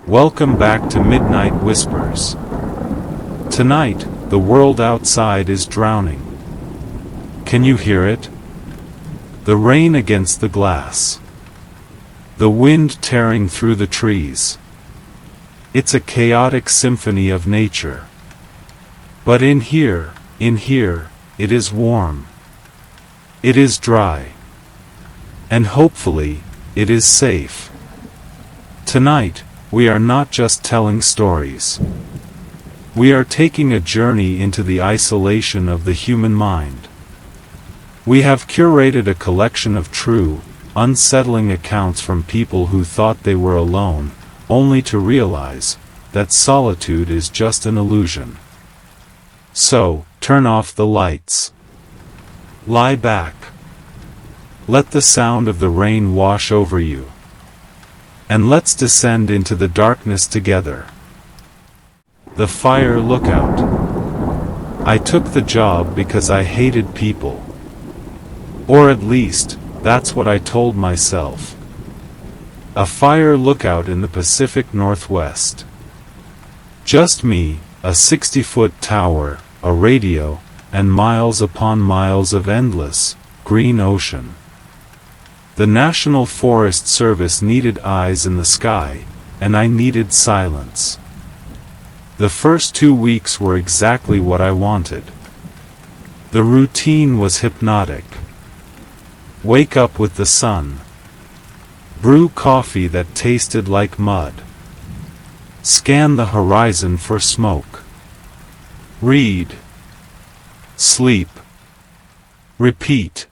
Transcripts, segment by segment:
Welcome back to Midnight Whispers. Tonight, the world outside is drowning. Can you hear it? The rain against the glass. The wind tearing through the trees. It's a chaotic symphony of nature. But in here, it is warm. It is dry. And hopefully, it is safe. Tonight, we are not just telling stories. We are taking a journey into the isolation of the human mind. We have curated a collection of true, unsettling accounts from people who thought they were alone, only to realize that solitude is just an illusion. So, turn off the lights. Lie back. Let the sound of the rain wash over you. And let's descend into the darkness together. The fire lookout. I took the job because I hated people. Or at least, that's what I told myself. A fire lookout in the Pacific Northwest. Just me, a 60-foot tower, a radio, and miles upon miles of endless, green ocean. The National Forest Service needed eyes in the sky, and I needed silence. The first 2 weeks were exactly what I wanted. The routine was hypnotic. Wake up with the sun. Brew coffee that tasted like mud. Scan the horizon for smoke. Read. Sleep. Repeat.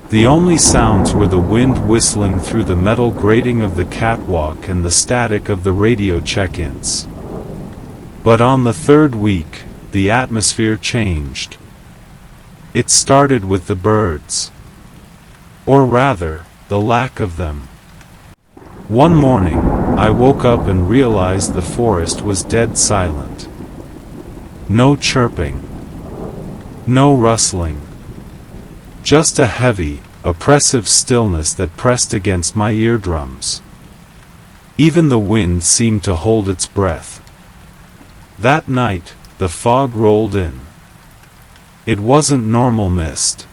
The only sounds were the wind whistling through the metal grating of the catwalk and the static of the radio check-ins. But on the third week, the atmosphere changed. It started with the birds. Or rather, the lack of them. One morning, I woke up and realized the forest was dead silent. No chirping. No rustling. Just a heavy, oppressive stillness that pressed against my eardrums. Even the wind seemed to hold its breath. That night, the fog rolled in. It wasn't normal mist.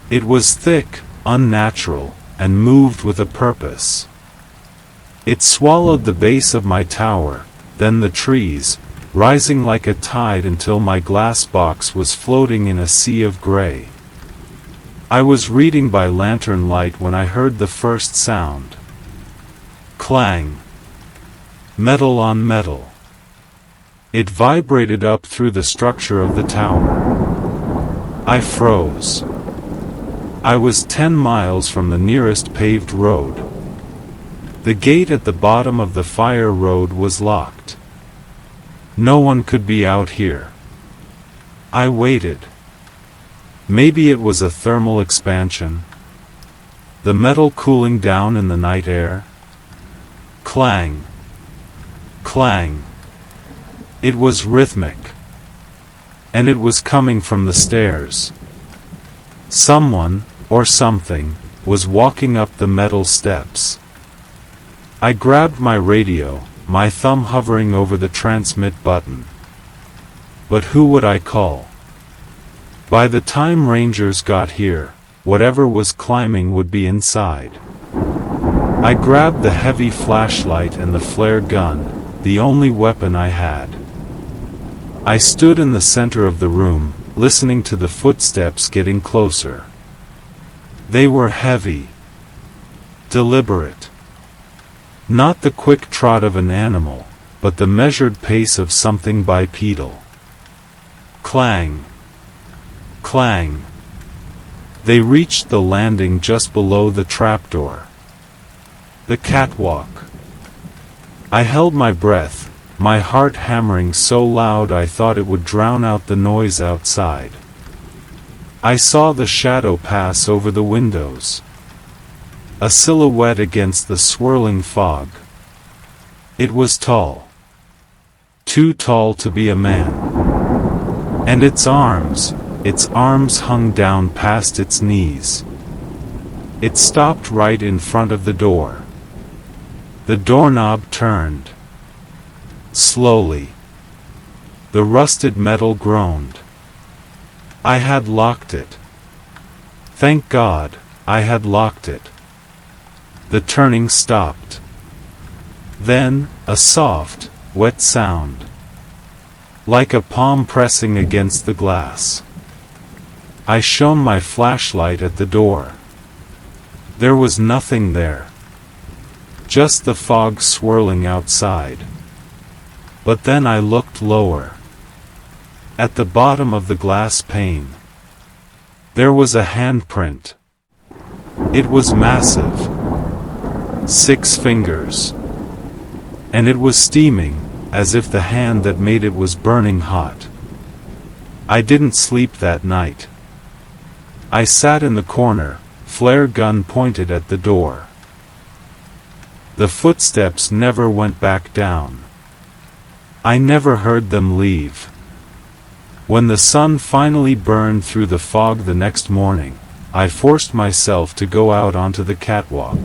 It was thick, unnatural, and moved with a purpose. It swallowed the base of my tower, then the trees, rising like a tide until my glass box was floating in a sea of gray. I was reading by lantern light when I heard the first sound. Clang. Metal on metal. It vibrated up through the structure of the tower. I froze. I was 10 miles from the nearest paved road. The gate at the bottom of the fire road was locked. No one could be out here. I waited. Maybe it was a thermal expansion. The metal cooling down in the night air. Clang. Clang. It was rhythmic. And it was coming from the stairs. Someone, or something, was walking up the metal steps. I grabbed my radio, my thumb hovering over the transmit button. But who would I call? By the time rangers got here, whatever was climbing would be inside. I grabbed the heavy flashlight and the flare gun, the only weapon I had. I stood in the center of the room, listening to the footsteps getting closer. They were heavy. Deliberate. Not the quick trot of an animal, but the measured pace of something bipedal. Clang. Clang. They reached the landing just below the trapdoor. The catwalk. I held my breath, my heart hammering so loud I thought it would drown out the noise outside. I saw the shadow pass over the windows. A silhouette against the swirling fog. It was tall. Too tall to be a man. And its arms hung down past its knees. It stopped right in front of the door. The doorknob turned. Slowly. The rusted metal groaned. I had locked it. Thank God, I had locked it. The turning stopped. Then, a soft, wet sound. Like a palm pressing against the glass. I shone my flashlight at the door. There was nothing there. Just the fog swirling outside. But then I looked lower. At the bottom of the glass pane. There was a handprint. It was massive. 6 fingers. And it was steaming, as if the hand that made it was burning hot. I didn't sleep that night. I sat in the corner, flare gun pointed at the door. The footsteps never went back down. I never heard them leave. When the sun finally burned through the fog the next morning, I forced myself to go out onto the catwalk.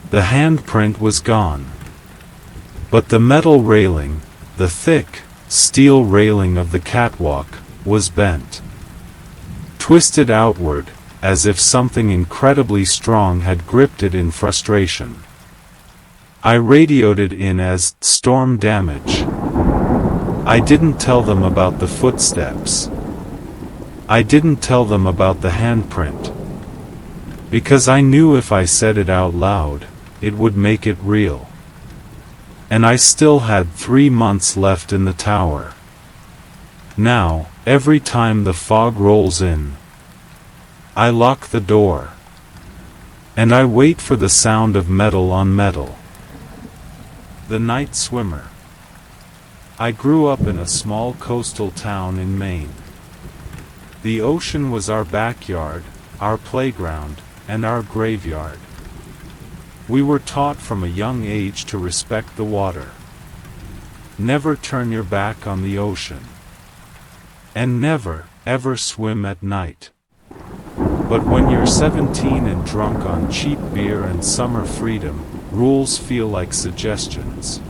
The handprint was gone. But the metal railing, the thick, steel railing of the catwalk, was bent. Twisted outward, as if something incredibly strong had gripped it in frustration. I radioed it in as storm damage. I didn't tell them about the footsteps. I didn't tell them about the handprint. Because I knew if I said it out loud, it would make it real. And I still had 3 months left in the tower. Now, every time the fog rolls in, I lock the door. And I wait for the sound of metal on metal. The Night Swimmer. I grew up in a small coastal town in Maine. The ocean was our backyard, our playground, and our graveyard. We were taught from a young age to respect the water. Never turn your back on the ocean. And never, ever swim at night. But when you're 17 and drunk on cheap beer and summer freedom, rules feel like suggestions.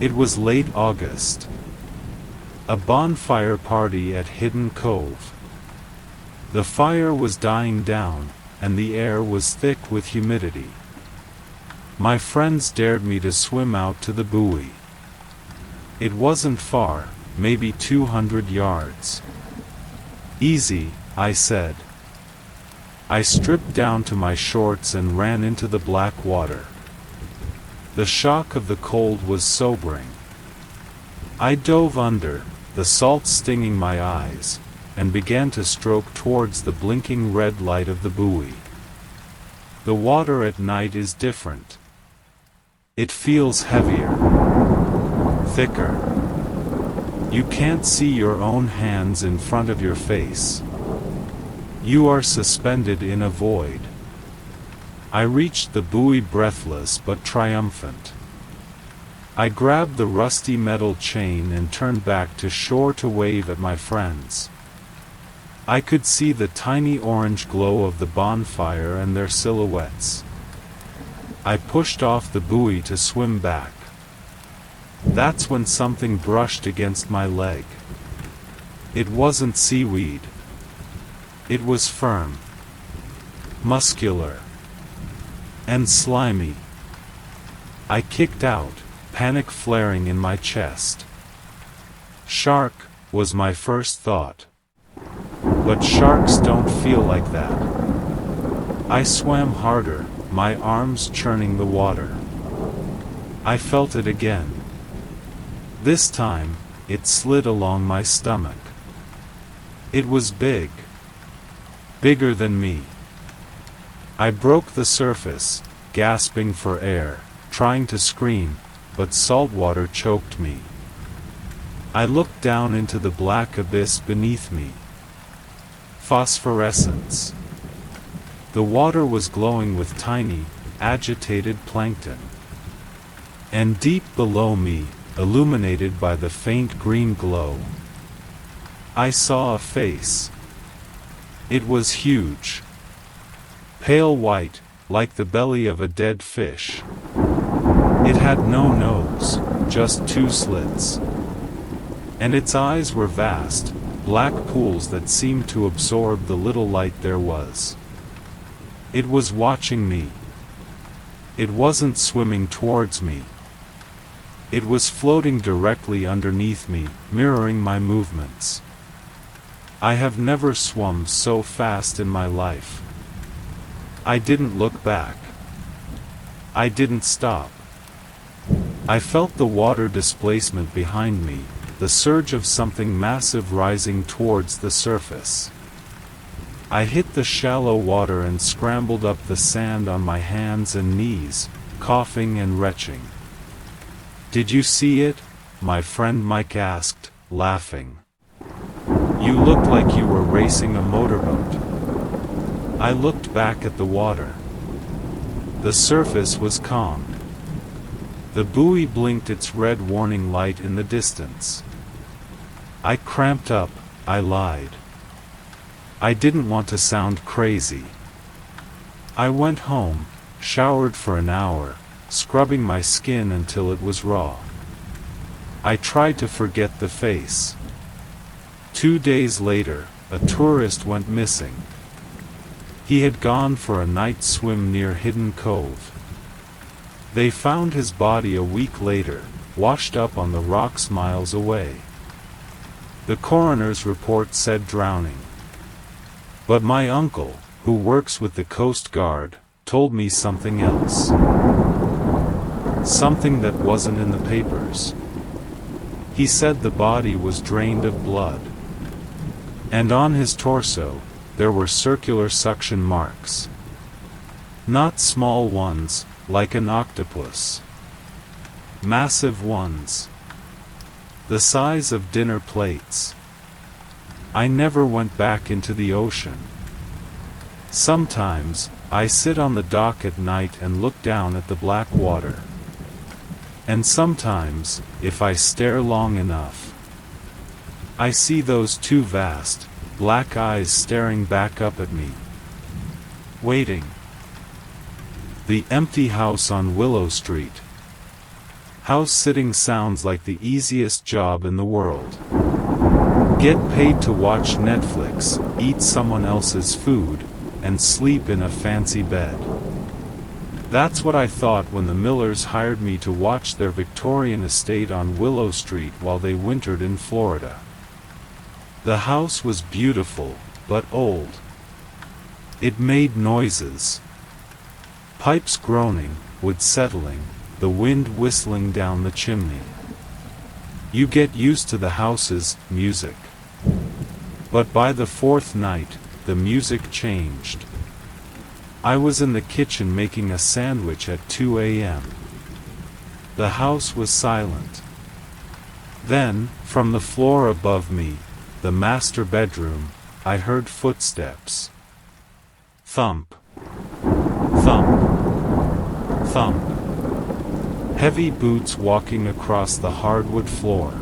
It was late August. A bonfire party at Hidden Cove. The fire was dying down, and the air was thick with humidity. My friends dared me to swim out to the buoy. It wasn't far, maybe 200 yards. Easy, I said. I stripped down to my shorts and ran into the black water. The shock of the cold was sobering. I dove under, the salt stinging my eyes, and began to stroke towards the blinking red light of the buoy. The water at night is different. It feels heavier, thicker. You can't see your own hands in front of your face. You are suspended in a void. I reached the buoy breathless but triumphant. I grabbed the rusty metal chain and turned back to shore to wave at my friends. I could see the tiny orange glow of the bonfire and their silhouettes. I pushed off the buoy to swim back. That's when something brushed against my leg. It wasn't seaweed. It was firm, muscular, and slimy. I kicked out, panic flaring in my chest. Shark, was my first thought. But sharks don't feel like that. I swam harder, my arms churning the water. I felt it again. This time, it slid along my stomach. It was big. Bigger than me. I broke the surface, gasping for air, trying to scream, but salt water choked me. I looked down into the black abyss beneath me. Phosphorescence. The water was glowing with tiny, agitated plankton. And deep below me, illuminated by the faint green glow, I saw a face. It was huge. Pale white, like the belly of a dead fish. It had no nose, just two slits. And its eyes were vast, black pools that seemed to absorb the little light there was. It was watching me. It wasn't swimming towards me. It was floating directly underneath me, mirroring my movements. I have never swum so fast in my life. I didn't look back. I didn't stop. I felt the water displacement behind me, the surge of something massive rising towards the surface. I hit the shallow water and scrambled up the sand on my hands and knees, coughing and retching. "Did you see it?" my friend Mike asked, laughing. "You looked like you were racing a motorboat." I looked back at the water. The surface was calm. The buoy blinked its red warning light in the distance. I cramped up, I lied. I didn't want to sound crazy. I went home, showered for an hour, scrubbing my skin until it was raw. I tried to forget the face. 2 days later, a tourist went missing. He had gone for a night swim near Hidden Cove. They found his body a week later, washed up on the rocks miles away. The coroner's report said drowning. But my uncle, who works with the Coast Guard, told me something else. Something that wasn't in the papers. He said the body was drained of blood. And on his torso, there were circular suction marks. Not small ones, like an octopus. Massive ones. The size of dinner plates. I never went back into the ocean. Sometimes, I sit on the dock at night and look down at the black water. And sometimes, if I stare long enough, I see those two vast, black eyes staring back up at me. Waiting. The empty house on Willow Street. House sitting sounds like the easiest job in the world. Get paid to watch Netflix, eat someone else's food, and sleep in a fancy bed. That's what I thought when the Millers hired me to watch their Victorian estate on Willow Street while they wintered in Florida. The house was beautiful, but old. It made noises. Pipes groaning, wood settling, the wind whistling down the chimney. You get used to the house's music. But by the fourth night, the music changed. I was in the kitchen making a sandwich at 2 a.m. The house was silent. Then, from the floor above me, the master bedroom, I heard footsteps. Thump. Thump. Thump. Heavy boots walking across the hardwood floor.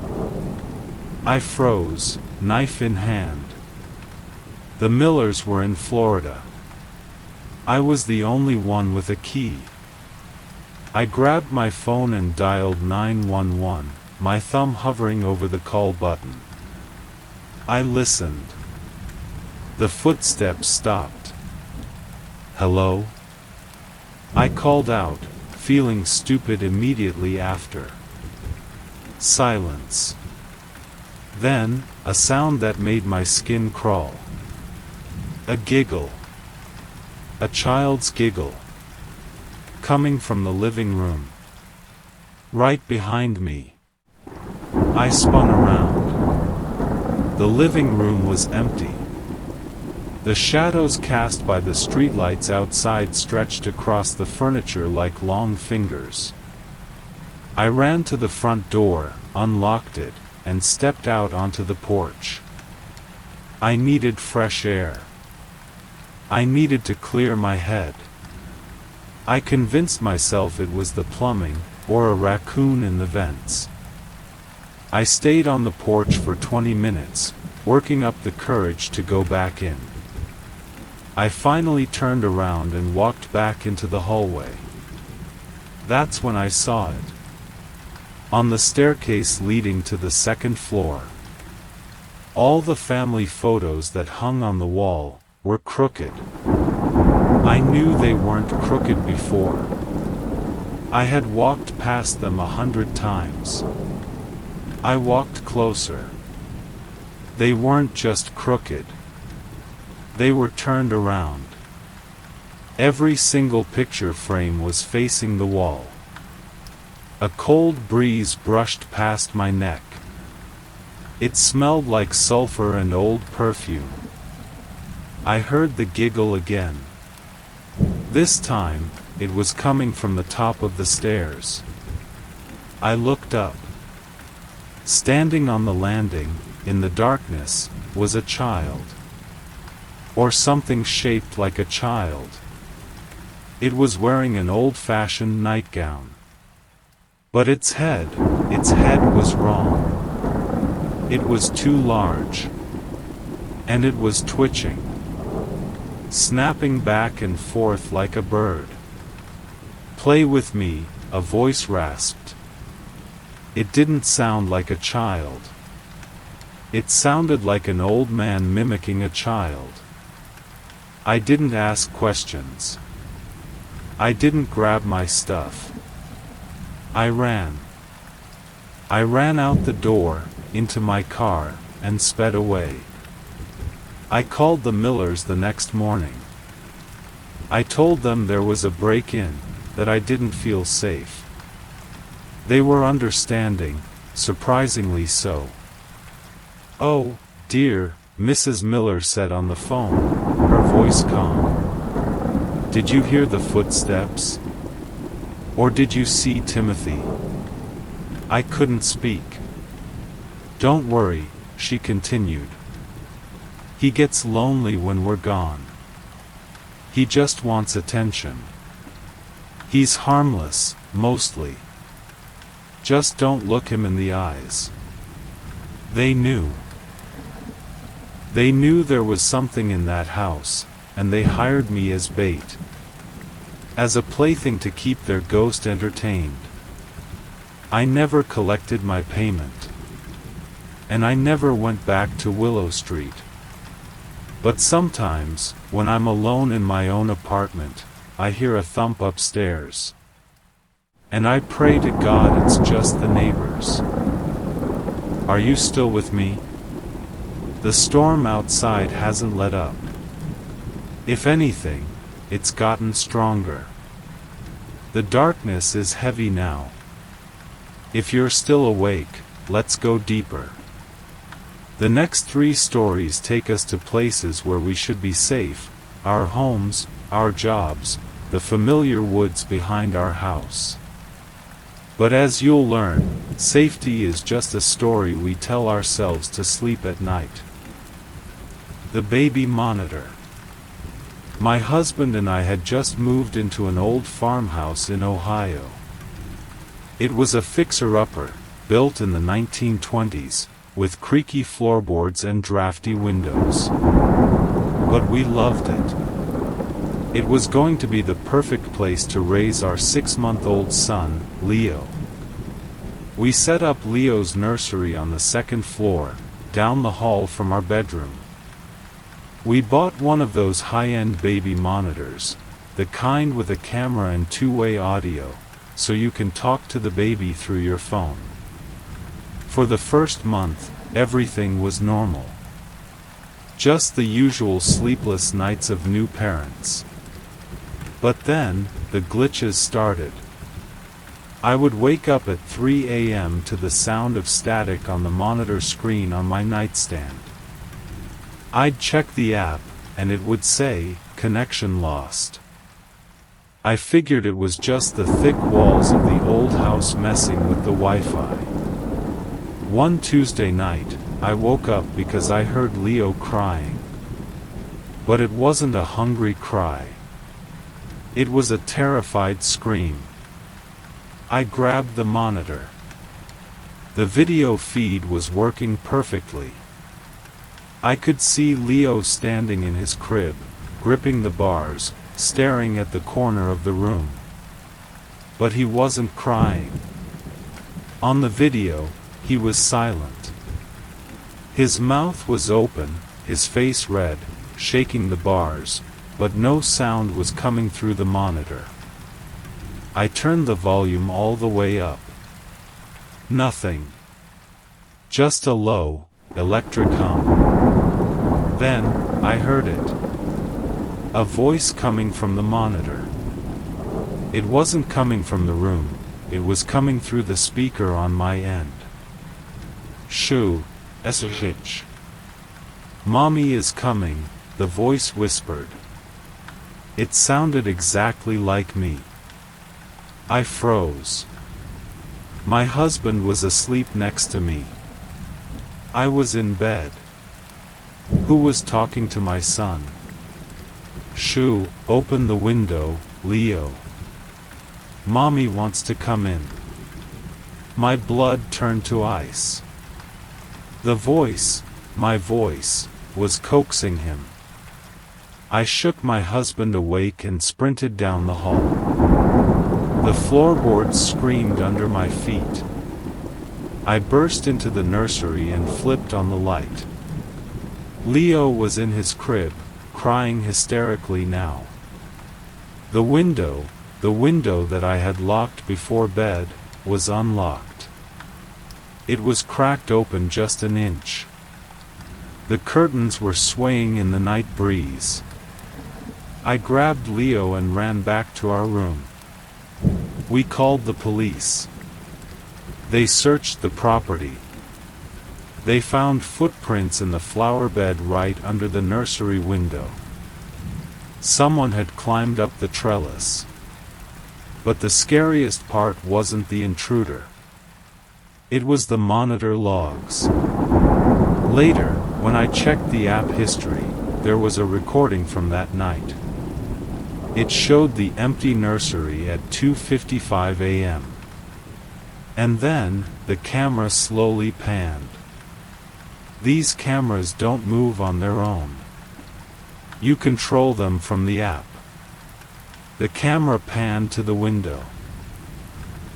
I froze, knife in hand. The Millers were in Florida. I was the only one with a key. I grabbed my phone and dialed 911, my thumb hovering over the call button. I listened. The footsteps stopped. "Hello?" I called out, feeling stupid immediately after. Silence. Then, a sound that made my skin crawl. A giggle. A child's giggle. Coming from the living room. Right behind me. I spun around. The living room was empty. The shadows cast by the streetlights outside stretched across the furniture like long fingers. I ran to the front door, unlocked it, and stepped out onto the porch. I needed fresh air. I needed to clear my head. I convinced myself it was the plumbing, or a raccoon in the vents. I stayed on the porch for 20 minutes, working up the courage to go back in. I finally turned around and walked back into the hallway. That's when I saw it. On the staircase leading to the second floor. All the family photos that hung on the wall were crooked. I knew they weren't crooked before. I had walked past them 100 times. I walked closer. They weren't just crooked. They were turned around. Every single picture frame was facing the wall. A cold breeze brushed past my neck. It smelled like sulfur and old perfume. I heard the giggle again. This time, it was coming from the top of the stairs. I looked up. Standing on the landing, in the darkness, was a child. Or something shaped like a child. It was wearing an old-fashioned nightgown. But its head was wrong. It was too large. And it was twitching. Snapping back and forth like a bird. "Play with me," a voice rasped. It didn't sound like a child. It sounded like an old man mimicking a child. I didn't ask questions. I didn't grab my stuff. I ran. I ran out the door, into my car, and sped away. I called the Millers the next morning. I told them there was a break-in, that I didn't feel safe. They were understanding, surprisingly so. "Oh, dear," Mrs. Miller said on the phone, her voice calm. "Did you hear the footsteps? Or did you see Timothy?" I couldn't speak. "Don't worry," she continued. "He gets lonely when we're gone. He just wants attention. He's harmless, mostly. Just don't look him in the eyes." They knew. They knew there was something in that house, and they hired me as bait. As a plaything to keep their ghost entertained. I never collected my payment. And I never went back to Willow Street. But sometimes, when I'm alone in my own apartment, I hear a thump upstairs. And I pray to God it's just the neighbors. Are you still with me? The storm outside hasn't let up. If anything, it's gotten stronger. The darkness is heavy now. If you're still awake, let's go deeper. The next 3 stories take us to places where we should be safe, our homes, our jobs, the familiar woods behind our house. But as you'll learn, safety is just a story we tell ourselves to sleep at night. The baby monitor. My husband and I had just moved into an old farmhouse in Ohio. It was a fixer-upper, built in the 1920s, with creaky floorboards and drafty windows. But we loved it. It was going to be the perfect place to raise our 6-month-old son, Leo. We set up Leo's nursery on the 2nd floor, down the hall from our bedroom. We bought one of those high-end baby monitors, the kind with a camera and 2-way audio, so you can talk to the baby through your phone. For the first month, everything was normal. Just the usual sleepless nights of new parents. But then, the glitches started. I would wake up at 3 a.m. to the sound of static on the monitor screen on my nightstand. I'd check the app, and it would say, "Connection lost." I figured it was just the thick walls of the old house messing with the Wi-Fi. One Tuesday night, I woke up because I heard Leo crying. But it wasn't a hungry cry. It was a terrified scream. I grabbed the monitor. The video feed was working perfectly. I could see Leo standing in his crib, gripping the bars, staring at the corner of the room. But he wasn't crying. On the video, he was silent. His mouth was open, his face red, shaking the bars, but no sound was coming through the monitor. I turned the volume all the way up. Nothing. Just a low, electric hum. Then, I heard it. A voice coming from the monitor. It wasn't coming from the room, it was coming through the speaker on my end. Shoo, SH. Mommy is coming, the voice whispered. It sounded exactly like me. I froze. My husband was asleep next to me. I was in bed. Who was talking to my son? Shoo, open the window, Leo. Mommy wants to come in. My blood turned to ice. The voice, my voice, was coaxing him. I shook my husband awake and sprinted down the hall. The floorboards screamed under my feet. I burst into the nursery and flipped on the light. Leo was in his crib, crying hysterically now. The window that I had locked before bed, was unlocked. It was cracked open just an inch. The curtains were swaying in the night breeze. I grabbed Leo and ran back to our room. We called the police. They searched the property. They found footprints in the flower bed right under the nursery window. Someone had climbed up the trellis. But the scariest part wasn't the intruder. It was the monitor logs. Later, when I checked the app history, there was a recording from that night. It showed the empty nursery at 2:55 a.m. And then, the camera slowly panned. These cameras don't move on their own. You control them from the app. The camera panned to the window.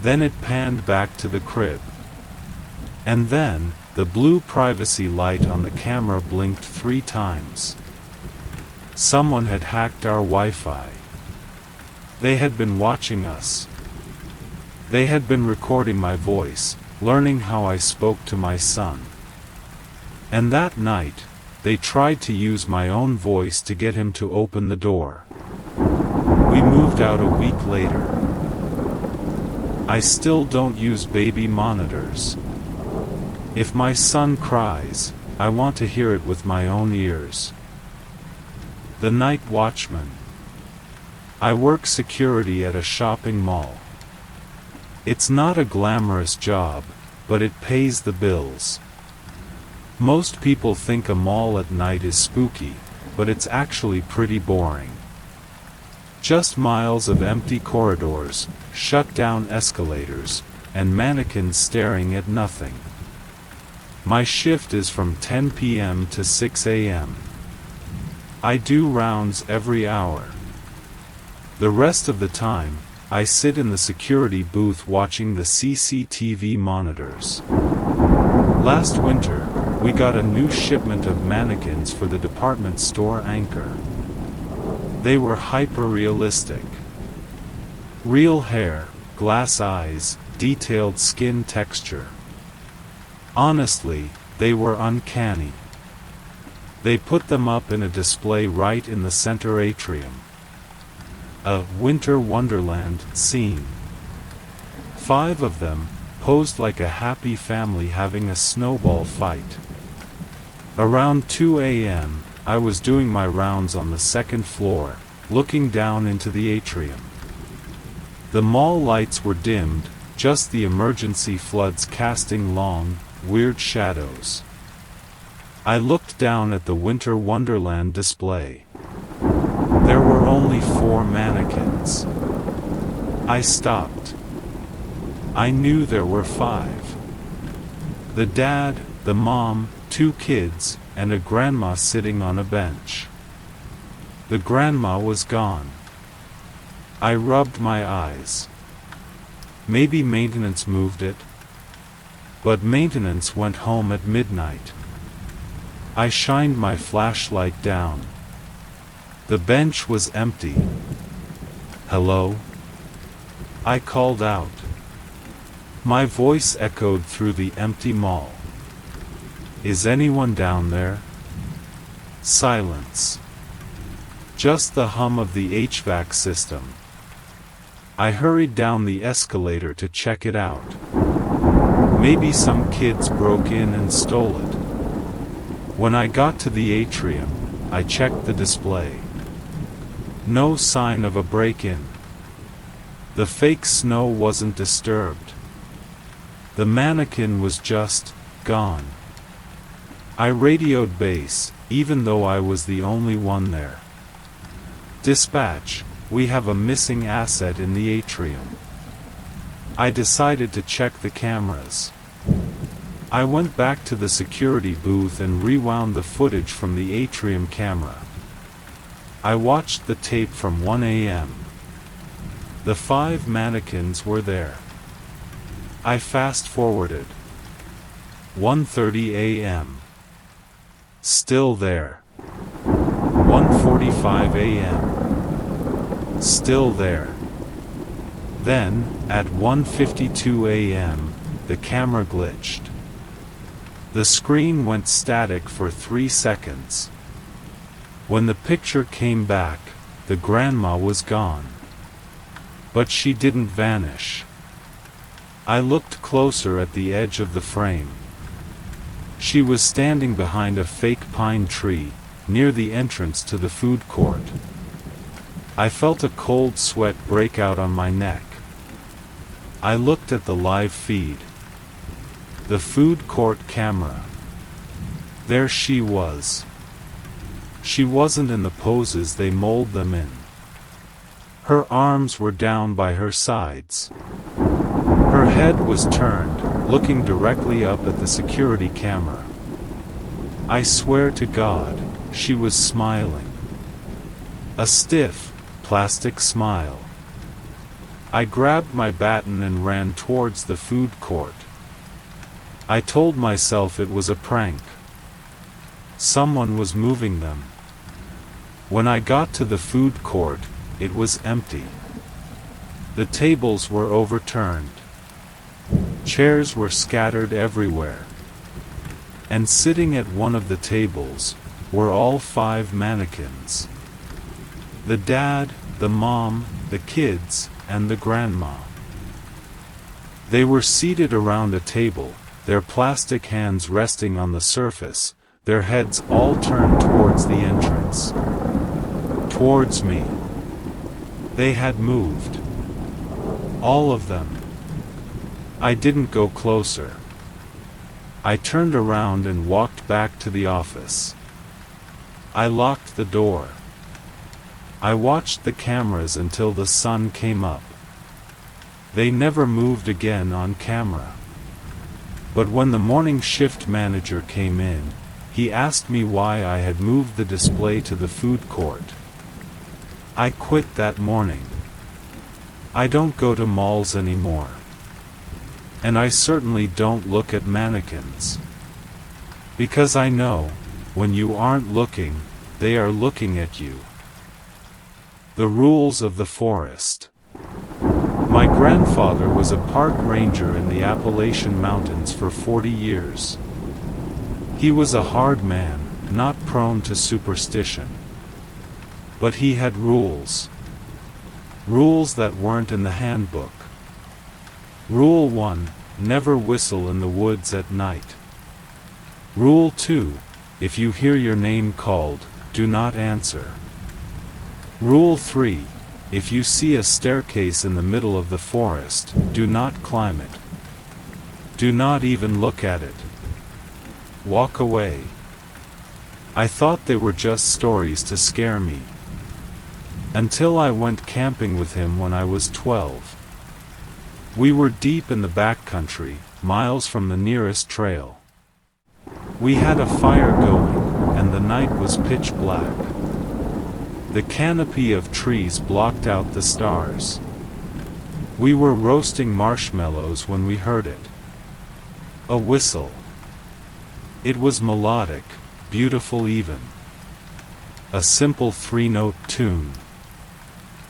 Then it panned back to the crib. And then, the blue privacy light on the camera blinked 3 times. Someone had hacked our Wi-Fi. They had been watching us. They had been recording my voice, learning how I spoke to my son. And that night, they tried to use my own voice to get him to open the door. We moved out a week later. I still don't use baby monitors. If my son cries, I want to hear it with my own ears. The Night Watchman. I work security at a shopping mall. It's not a glamorous job, but it pays the bills. Most people think a mall at night is spooky, but it's actually pretty boring. Just miles of empty corridors, shut down escalators, and mannequins staring at nothing. My shift is from 10 p.m. to 6 a.m. I do rounds every hour. The rest of the time, I sit in the security booth watching the CCTV monitors. Last winter, we got a new shipment of mannequins for the department store Anchor. They were hyper-realistic. Real hair, glass eyes, detailed skin texture. Honestly, they were uncanny. They put them up in a display right in the center atrium. A winter wonderland scene. 5 of them, posed like a happy family having a snowball fight. Around 2 a.m., I was doing my rounds on the 2nd floor, looking down into the atrium. The mall lights were dimmed, just the emergency floods casting long, weird shadows. I looked down at the Winter Wonderland display. There were only 4 mannequins. I stopped. I knew there were 5. The dad, the mom, 2 kids, and a grandma sitting on a bench. The grandma was gone. I rubbed my eyes. Maybe maintenance moved it. But maintenance went home at midnight. I shined my flashlight down. The bench was empty. "Hello?" I called out. My voice echoed through the empty mall. "Is anyone down there?" Silence. Just the hum of the HVAC system. I hurried down the escalator to check it out. Maybe some kids broke in and stole it. When I got to the atrium, I checked the display. No sign of a break-in. The fake snow wasn't disturbed. The mannequin was just gone. I radioed base, even though I was the only one there. "Dispatch, we have a missing asset in the atrium." I decided to check the cameras. I went back to the security booth and rewound the footage from the atrium camera. I watched the tape from 1 a.m. The 5 mannequins were there. I fast-forwarded. 1:30 a.m. Still there. 1:45 a.m. Still there. Then, at 1:52 a.m., the camera glitched. The screen went static for 3 seconds. When the picture came back, the grandma was gone. But she didn't vanish. I looked closer at the edge of the frame. She was standing behind a fake pine tree, near the entrance to the food court. I felt a cold sweat break out on my neck. I looked at the live feed. The food court camera. There she was. She wasn't in the poses they mold them in. Her arms were down by her sides. Her head was turned, looking directly up at the security camera. I swear to God, she was smiling. A stiff, plastic smile. I grabbed my baton and ran towards the food court. I told myself it was a prank. Someone was moving them. When I got to the food court, it was empty. The tables were overturned. Chairs were scattered everywhere. And sitting at one of the tables were all 5 mannequins. The dad, the mom, the kids, and the grandma. They were seated around a table, their plastic hands resting on the surface, their heads all turned towards the entrance. Towards me. They had moved. All of them. I didn't go closer. I turned around and walked back to the office. I locked the door. I watched the cameras until the sun came up. They never moved again on camera. But when the morning shift manager came in, he asked me why I had moved the display to the food court. I quit that morning. I don't go to malls anymore. And I certainly don't look at mannequins. Because I know, when you aren't looking, they are looking at you. The rules of the forest. My grandfather was a park ranger in the Appalachian Mountains for 40 years. He was a hard man, not prone to superstition. But he had rules. Rules that weren't in the handbook. Rule 1, never whistle in the woods at night. Rule 2, if you hear your name called, do not answer. Rule 3, if you see a staircase in the middle of the forest, do not climb it. Do not even look at it. Walk away. I thought they were just stories to scare me. Until I went camping with him when I was 12. We were deep in the backcountry, miles from the nearest trail. We had a fire going, and the night was pitch black. The canopy of trees blocked out the stars. We were roasting marshmallows when we heard it. A whistle. It was melodic, beautiful even. A simple three-note tune.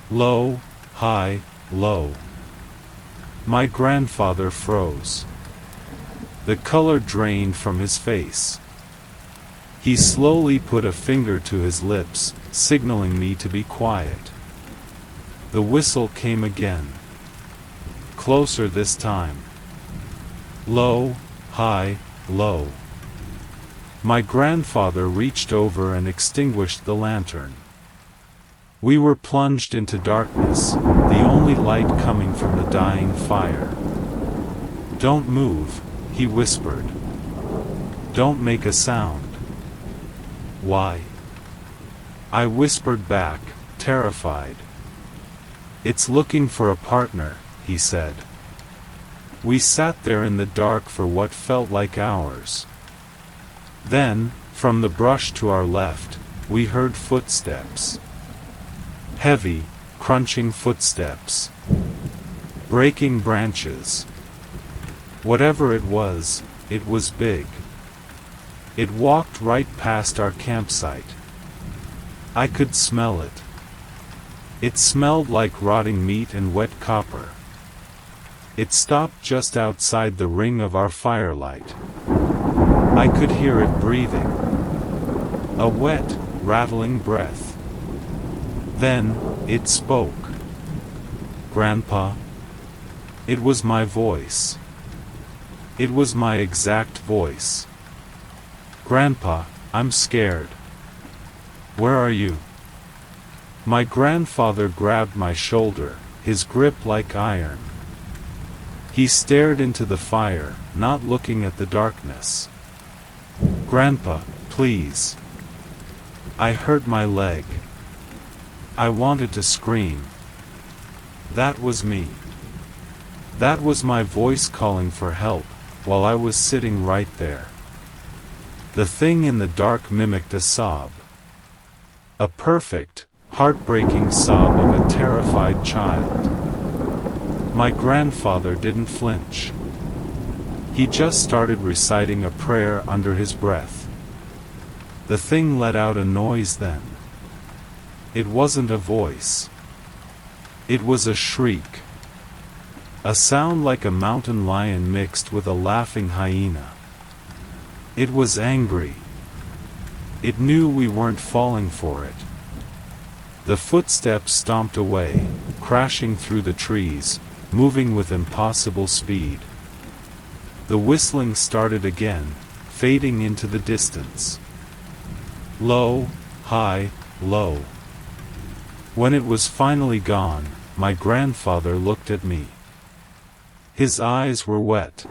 Low, high, low. My grandfather froze. The color drained from his face. He slowly put a finger to his lips, signaling me to be quiet. The whistle came again. Closer this time. Low, high, low. My grandfather reached over and extinguished the lantern. We were plunged into darkness, the only light coming from the dying fire. "Don't move," he whispered. "Don't make a sound." "Why?" I whispered back, terrified. "It's looking for a partner," he said. We sat there in the dark for what felt like hours. Then, from the brush to our left, we heard footsteps. Heavy, crunching footsteps. Breaking branches. Whatever it was big. It walked right past our campsite. I could smell it. It smelled like rotting meat and wet copper. It stopped just outside the ring of our firelight. I could hear it breathing. A wet, rattling breath. Then, it spoke. "Grandpa." It was my voice. It was my exact voice. "Grandpa, I'm scared." "Where are you?" My grandfather grabbed my shoulder, his grip like iron. He stared into the fire, not looking at the darkness. "Grandpa, please." I hurt my leg. I wanted to scream. That was me. That was my voice calling for help, while I was sitting right there. The thing in the dark mimicked a sob. A perfect, heartbreaking sob of a terrified child. My grandfather didn't flinch. He just started reciting a prayer under his breath. The thing let out a noise then. It wasn't a voice. It was a shriek. A sound like a mountain lion mixed with a laughing hyena. It was angry. It knew we weren't falling for it. The footsteps stomped away, crashing through the trees, moving with impossible speed. The whistling started again, fading into the distance. Low, high, low. When it was finally gone, my grandfather looked at me. His eyes were wet.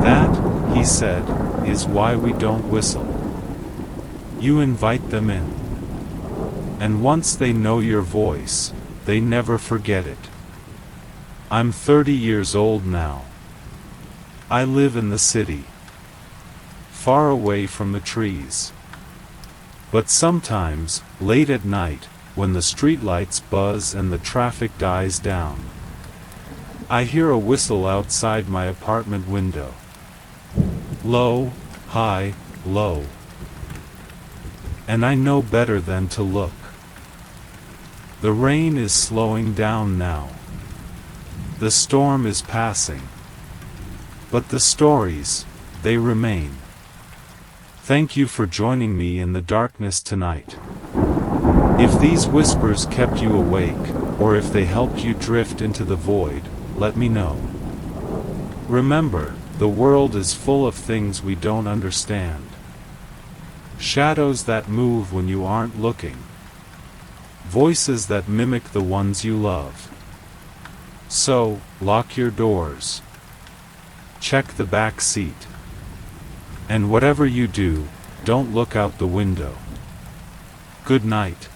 "That," he said, "is why we don't whistle. You invite them in. And once they know your voice, they never forget it." I'm 30 years old now. I live in the city, far away from the trees. But sometimes, late at night, when the streetlights buzz and the traffic dies down, I hear a whistle outside my apartment window. Low, high, low. And I know better than to look. The rain is slowing down now. The storm is passing. But the stories, they remain. Thank you for joining me in the darkness tonight. If these whispers kept you awake, or if they helped you drift into the void, let me know. Remember, the world is full of things we don't understand. Shadows that move when you aren't looking. Voices that mimic the ones you love. So, lock your doors. Check the back seat. And whatever you do, don't look out the window. Good night.